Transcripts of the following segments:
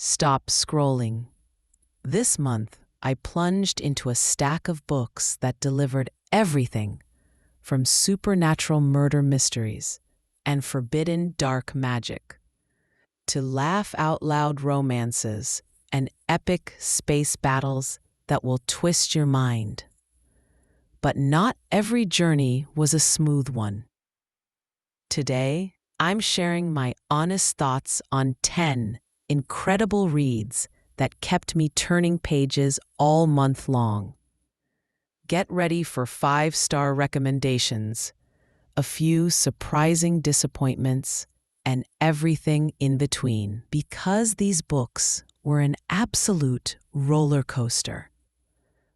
Stop scrolling. This month, I plunged into a stack of books that delivered everything from supernatural murder mysteries and forbidden dark magic to laugh out loud romances and epic space battles that will twist your mind. But not every journey was a smooth one. Today, I'm sharing my honest thoughts on 10 incredible reads that kept me turning pages all month long. Get ready for 5-star recommendations, a few surprising disappointments, and everything in between, because these books were an absolute roller coaster.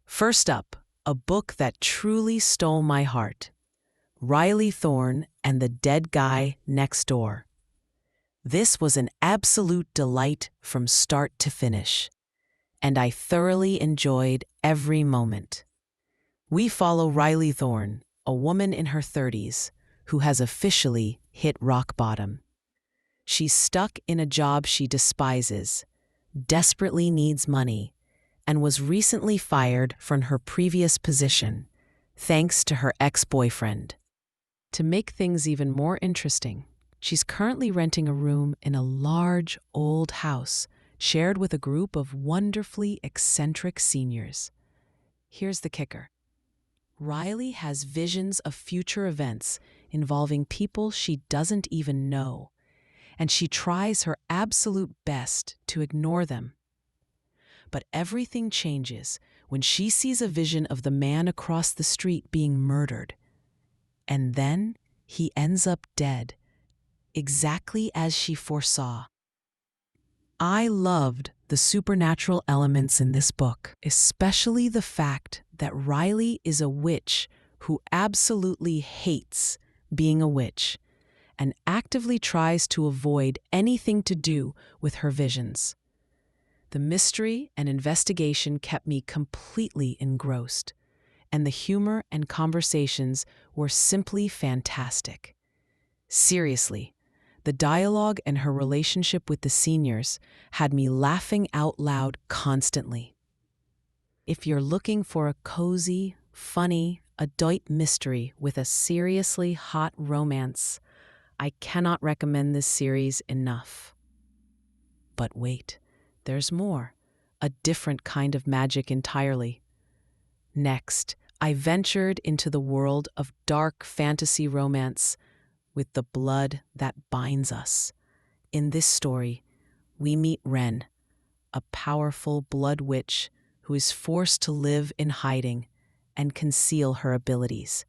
First up, a book that truly stole my heart, Riley Thorne and the Dead Guy Next Door. This was an absolute delight from start to finish, and I thoroughly enjoyed every moment. We follow Riley Thorne, a woman in her 30s, who has officially hit rock bottom. She's stuck in a job she despises, desperately needs money, and was recently fired from her previous position, thanks to her ex-boyfriend. To make things even more interesting, she's currently renting a room in a large, old house shared with a group of wonderfully eccentric seniors. Here's the kicker. Riley has visions of future events involving people she doesn't even know, and she tries her absolute best to ignore them. But everything changes when she sees a vision of the man across the street being murdered. And then he ends up dead, exactly as she foresaw. I loved the supernatural elements in this book, especially the fact that Riley is a witch who absolutely hates being a witch and actively tries to avoid anything to do with her visions. The mystery and investigation kept me completely engrossed, and the humor and conversations were simply fantastic. Seriously, the dialogue and her relationship with the seniors had me laughing out loud constantly. If you're looking for a cozy, funny, adult mystery with a seriously hot romance, I cannot recommend this series enough. But wait, there's more. A different kind of magic entirely. Next, I ventured into the world of dark fantasy romance with The Blood That Binds Us. In this story, we meet Ren, a powerful blood witch who is forced to live in hiding and conceal her abilities.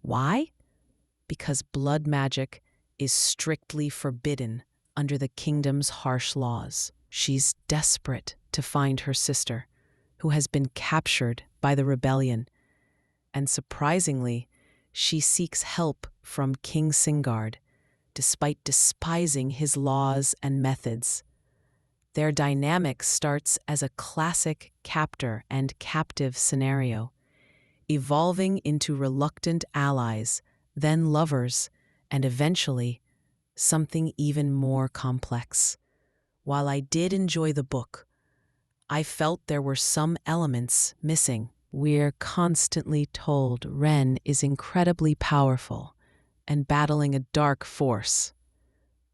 Why? Because blood magic is strictly forbidden under the kingdom's harsh laws. She's desperate to find her sister, who has been captured by the rebellion, and surprisingly, she seeks help from King Singard, despite despising his laws and methods. Their dynamic starts as a classic captor and captive scenario, evolving into reluctant allies, then lovers, and eventually something even more complex. While I did enjoy the book, I felt there were some elements missing. We're constantly told Ren is incredibly powerful and battling a dark force,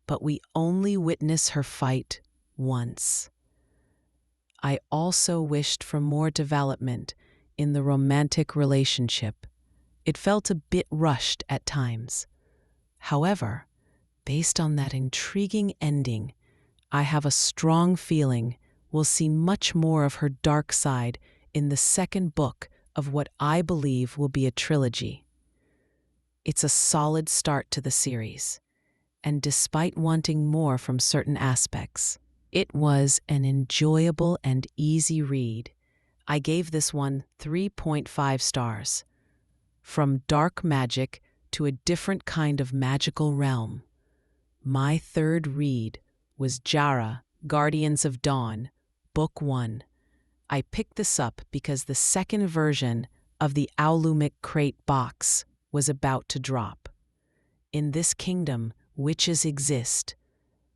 but we only witness her fight once. I also wished for more development in the romantic relationship. It felt a bit rushed at times. However, based on that intriguing ending, I have a strong feeling we'll see much more of her dark side in the second book of what I believe will be a trilogy. It's a solid start to the series, and despite wanting more from certain aspects, it was an enjoyable and easy read. I gave this one 3.5 stars. From dark magic to a different kind of magical realm. My third read was Jara, Guardians of Dawn, Book 1. I picked this up because the second version of the Aulumic crate box was about to drop. In this kingdom, witches exist,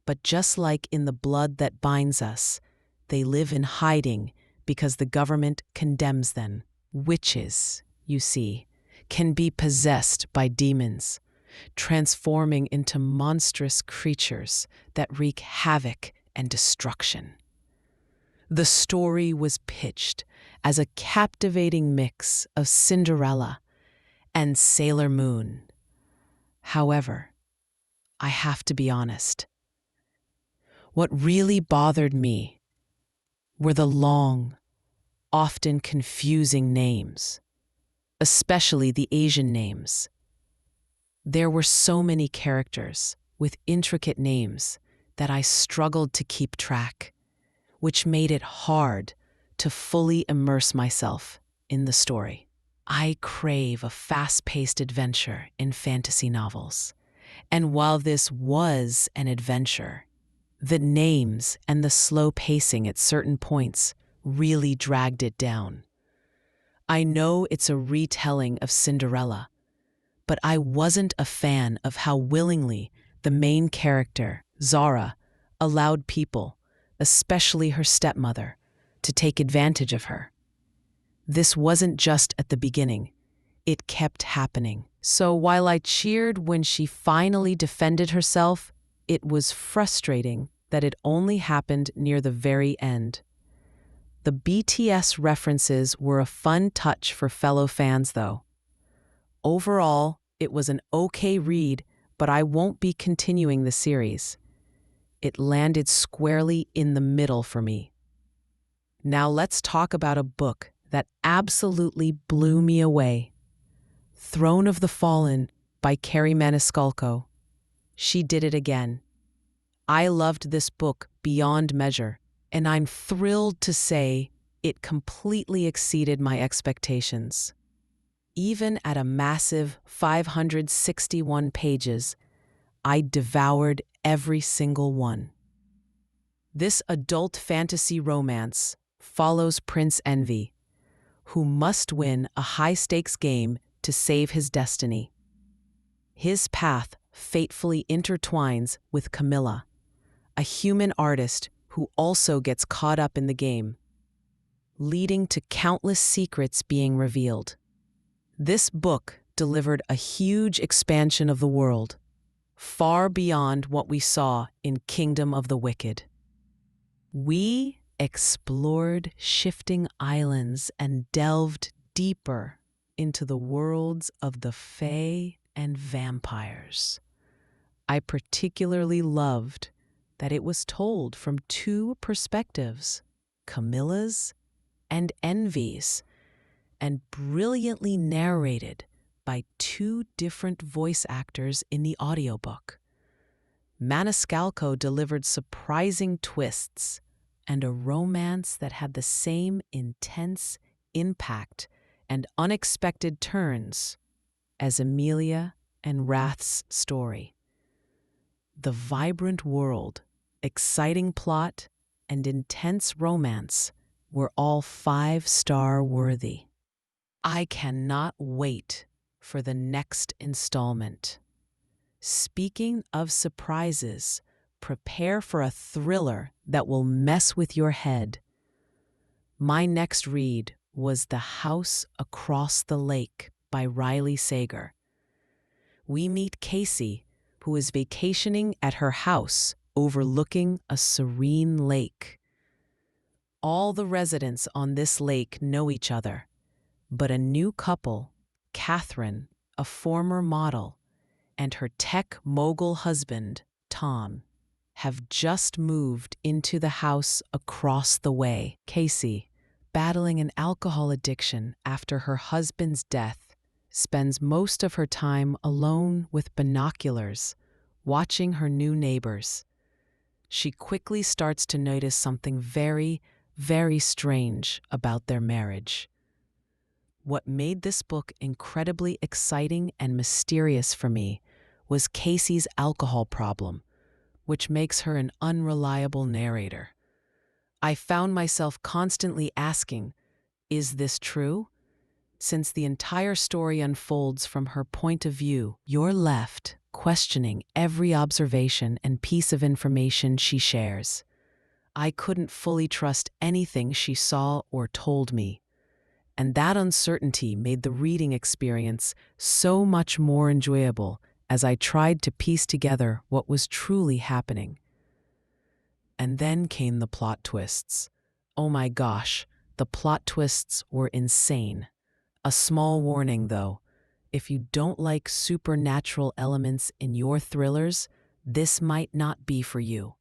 But just like in the blood that binds us, they live in hiding because the government condemns them. Witches, you see, can be possessed by demons, transforming into monstrous creatures that wreak havoc and destruction. The story was pitched as a captivating mix of Cinderella and Sailor Moon. However, I have to be honest. What really bothered me were the long, often confusing names, especially the Asian names. There were so many characters with intricate names that I struggled to keep track, which made it hard to fully immerse myself in the story. I crave a fast-paced adventure in fantasy novels, and while this was an adventure, the names and the slow pacing at certain points really dragged it down. I know it's a retelling of Cinderella, but I wasn't a fan of how willingly the main character, Zara, allowed people, especially her stepmother, to take advantage of her. This wasn't just at the beginning. It kept happening. So while I cheered when she finally defended herself, it was frustrating that it only happened near the very end. The BTS references were a fun touch for fellow fans, though. Overall, it was an okay read, but I won't be continuing the series. It landed squarely in the middle for me. Now let's talk about a book that absolutely blew me away. Throne of the Fallen by Carrie Maniscalco. She did it again. I loved this book beyond measure, and I'm thrilled to say it completely exceeded my expectations. Even at a massive 561 pages, I devoured every single one. This adult fantasy romance follows Prince Envy, who must win a high-stakes game to save his destiny. His path fatefully intertwines with Camilla, a human artist who also gets caught up in the game, leading to countless secrets being revealed. This book delivered a huge expansion of the world, far beyond what we saw in Kingdom of the Wicked. We explored shifting islands and delved deeper into the worlds of the Fae and vampires. I particularly loved that it was told from two perspectives, Camilla's and Envy's, and brilliantly narrated by two different voice actors in the audiobook. Maniscalco delivered surprising twists and a romance that had the same intense impact and unexpected turns as Emilia and Wrath's story. The vibrant world, exciting plot, and intense romance were all 5-star worthy. I cannot wait for the next installment. Speaking of surprises, prepare for a thriller that will mess with your head. My next read was The House Across the Lake by Riley Sager. We meet Casey, who is vacationing at her house overlooking a serene lake. All the residents on this lake know each other, but a new couple, Catherine, a former model, and her tech mogul husband, Tom, have just moved into the house across the way. Casey, battling an alcohol addiction after her husband's death, spends most of her time alone with binoculars, watching her new neighbors. She quickly starts to notice something very, very strange about their marriage. What made this book incredibly exciting and mysterious for me was Casey's alcohol problem, which makes her an unreliable narrator. I found myself constantly asking, is this true? Since the entire story unfolds from her point of view, you're left questioning every observation and piece of information she shares. I couldn't fully trust anything she saw or told me, and that uncertainty made the reading experience so much more enjoyable as I tried to piece together what was truly happening. And then came the plot twists. Oh my gosh, the plot twists were insane. A small warning though, if you don't like supernatural elements in your thrillers, this might not be for you.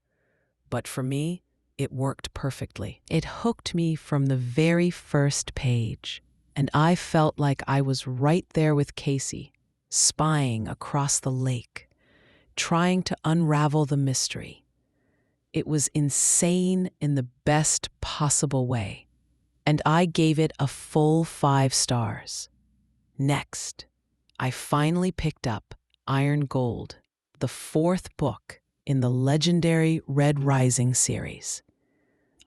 But for me, it worked perfectly. It hooked me from the very first page, and I felt like I was right there with Casey, spying across the lake, trying to unravel the mystery. It was insane in the best possible way, and I gave it a full 5 stars. Next, I finally picked up Iron Gold, the 4th book in the legendary Red Rising series.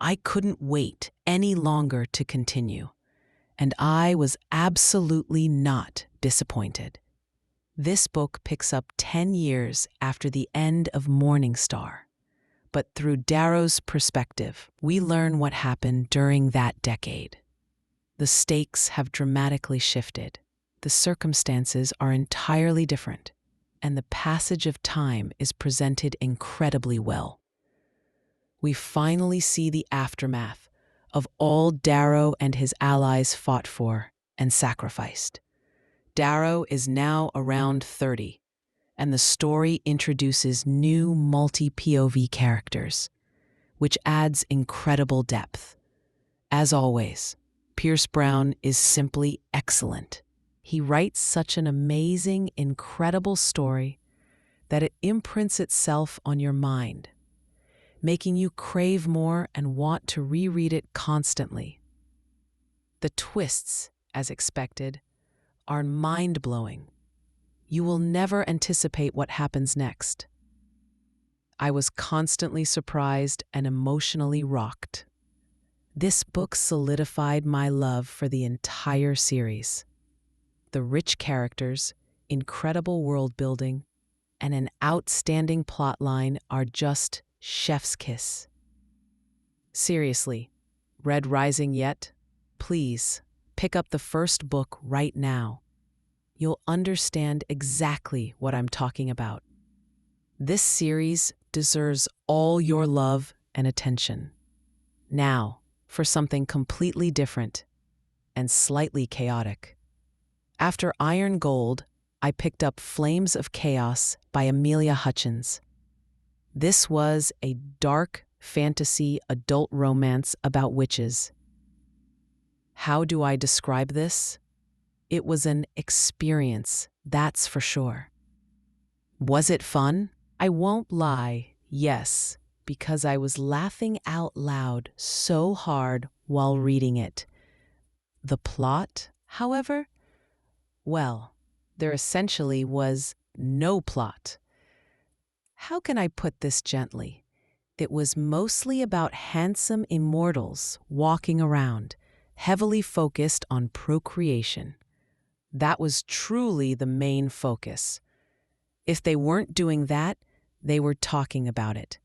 I couldn't wait any longer to continue, and I was absolutely not disappointed. This book picks up 10 years after the end of Morningstar, but through Darrow's perspective, we learn what happened during that decade. The stakes have dramatically shifted. The circumstances are entirely different, and the passage of time is presented incredibly well. We finally see the aftermath of all Darrow and his allies fought for and sacrificed. Darrow is now around 30, and the story introduces new multi-POV characters, which adds incredible depth. As always, Pierce Brown is simply excellent. He writes such an amazing, incredible story that it imprints itself on your mind, making you crave more and want to reread it constantly. The twists, as expected, are mind-blowing. You will never anticipate what happens next. I was constantly surprised and emotionally rocked. This book solidified my love for the entire series. The rich characters, incredible world building, and an outstanding plotline are just chef's kiss. Seriously, Red Rising yet? Please, pick up the first book right now. You'll understand exactly what I'm talking about. This series deserves all your love and attention. Now, for something completely different and slightly chaotic. After Iron Gold, I picked up Flames of Chaos by Amelia Hutchins. This was a dark fantasy adult romance about witches. How do I describe this? It was an experience, that's for sure. Was it fun? I won't lie, yes, because I was laughing out loud so hard while reading it. The plot, however? Well, there essentially was no plot. How can I put this gently? It was mostly about handsome immortals walking around, heavily focused on procreation. That was truly the main focus. If they weren't doing that, they were talking about it.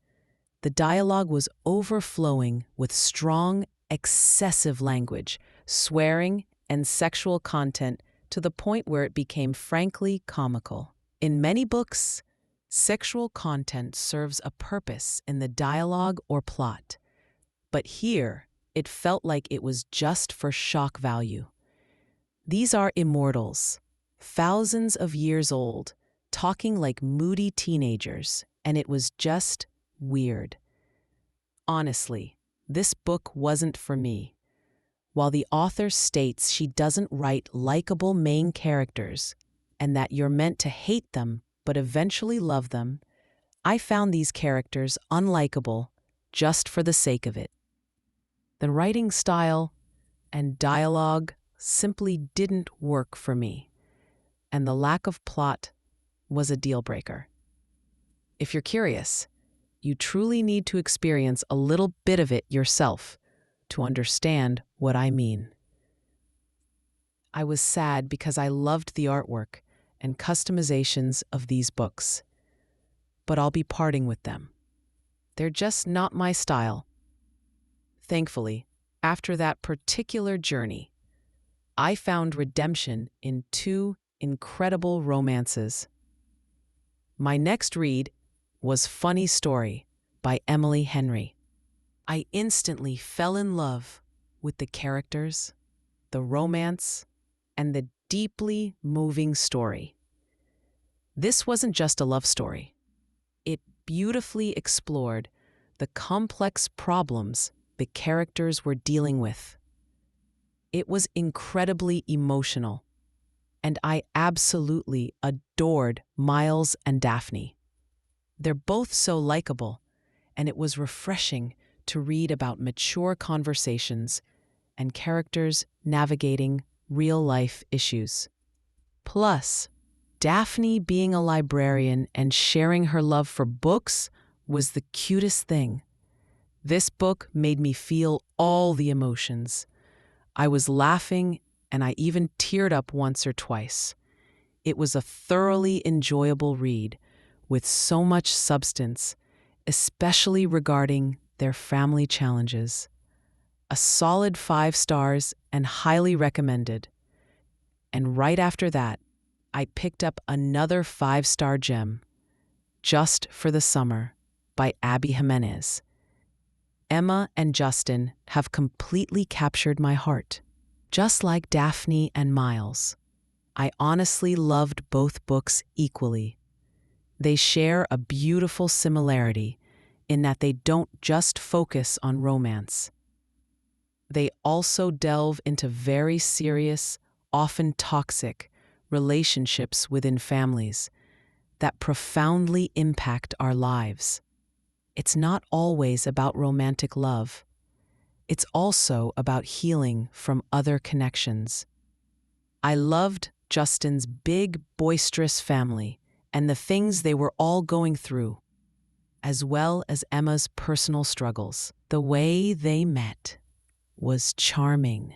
The dialogue was overflowing with strong, excessive language, swearing, and sexual content to the point where it became frankly comical. In many books, sexual content serves a purpose in the dialogue or plot, but here it felt like it was just for shock value. These are immortals, thousands of years old, talking like moody teenagers, and it was just weird. Honestly, this book wasn't for me. While the author states she doesn't write likable main characters and that you're meant to hate them but eventually love them, I found these characters unlikable just for the sake of it. The writing style and dialogue simply didn't work for me, and the lack of plot was a deal breaker. If you're curious, you truly need to experience a little bit of it yourself to understand what I mean. I was sad because I loved the artwork, and customizations of these books, but I'll be parting with them. They're just not my style. Thankfully, after that particular journey, I found redemption in two incredible romances. My next read was Funny Story by Emily Henry. I instantly fell in love with the characters, the romance, and the deeply moving story. This wasn't just a love story. It beautifully explored the complex problems the characters were dealing with. It was incredibly emotional, and I absolutely adored Miles and Daphne. They're both so likable, and it was refreshing to read about mature conversations and characters navigating real-life issues. Plus, Daphne being a librarian and sharing her love for books was the cutest thing. This book made me feel all the emotions. I was laughing, and I even teared up once or twice. It was a thoroughly enjoyable read with so much substance, especially regarding their family challenges. A solid 5 stars and highly recommended. And right after that, I picked up another 5-star gem, Just for the Summer by Abby Jimenez. Emma and Justin have completely captured my heart. Just like Daphne and Miles, I honestly loved both books equally. They share a beautiful similarity in that they don't just focus on romance. They also delve into very serious, often toxic, relationships within families that profoundly impact our lives. It's not always about romantic love. It's also about healing from other connections. I loved Justin's big, boisterous family and the things they were all going through, as well as Emma's personal struggles. The way they met was charming,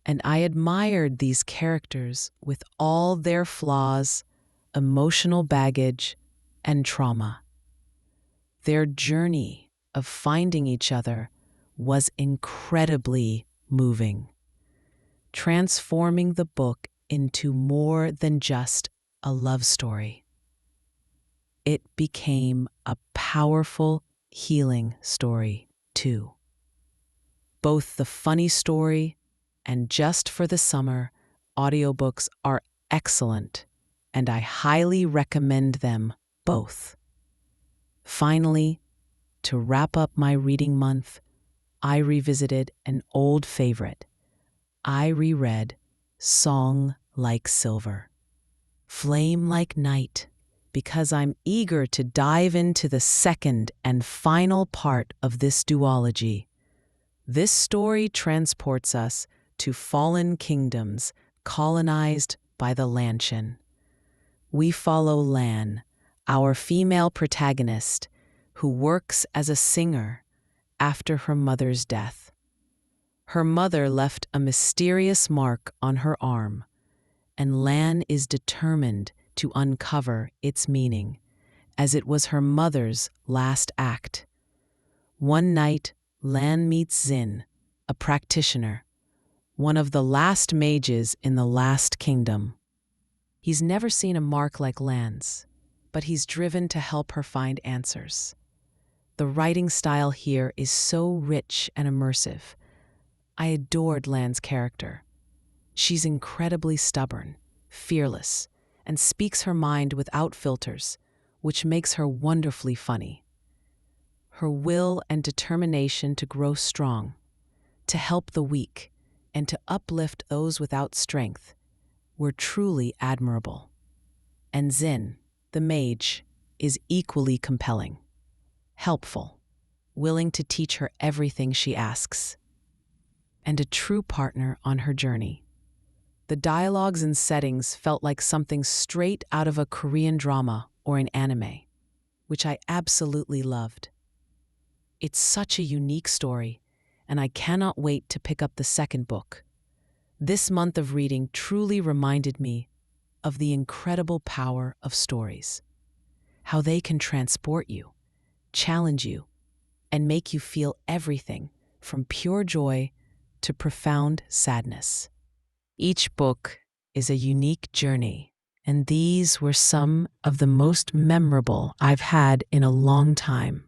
and I admired these characters with all their flaws, emotional baggage, and trauma. Their journey of finding each other was incredibly moving, transforming the book into more than just a love story. It became a powerful, healing story, too. Both the Funny Story and Just for the Summer audiobooks are excellent, and I highly recommend them both. Finally, to wrap up my reading month, I revisited an old favorite. I reread Song Like Silver, Flame Like Night, because I'm eager to dive into the second and final part of this duology. This story transports us to fallen kingdoms colonized by the Lanshan. We follow Lan, our female protagonist, who works as a singer after her mother's death. Her mother left a mysterious mark on her arm, and Lan is determined to uncover its meaning, as it was her mother's last act. One night, Lan meets Zin, a practitioner, one of the last mages in the last kingdom. He's never seen a mark like Lan's, but he's driven to help her find answers. The writing style here is so rich and immersive. I adored Lan's character. She's incredibly stubborn, fearless, and speaks her mind without filters, which makes her wonderfully funny. Her will and determination to grow strong, to help the weak, and to uplift those without strength were truly admirable. And Zin, the mage, is equally compelling, helpful, willing to teach her everything she asks, and a true partner on her journey. The dialogues and settings felt like something straight out of a Korean drama or an anime, which I absolutely loved. It's such a unique story, and I cannot wait to pick up the second book. This month of reading truly reminded me of the incredible power of stories, how they can transport you, challenge you, and make you feel everything from pure joy to profound sadness. Each book is a unique journey, and these were some of the most memorable I've had in a long time.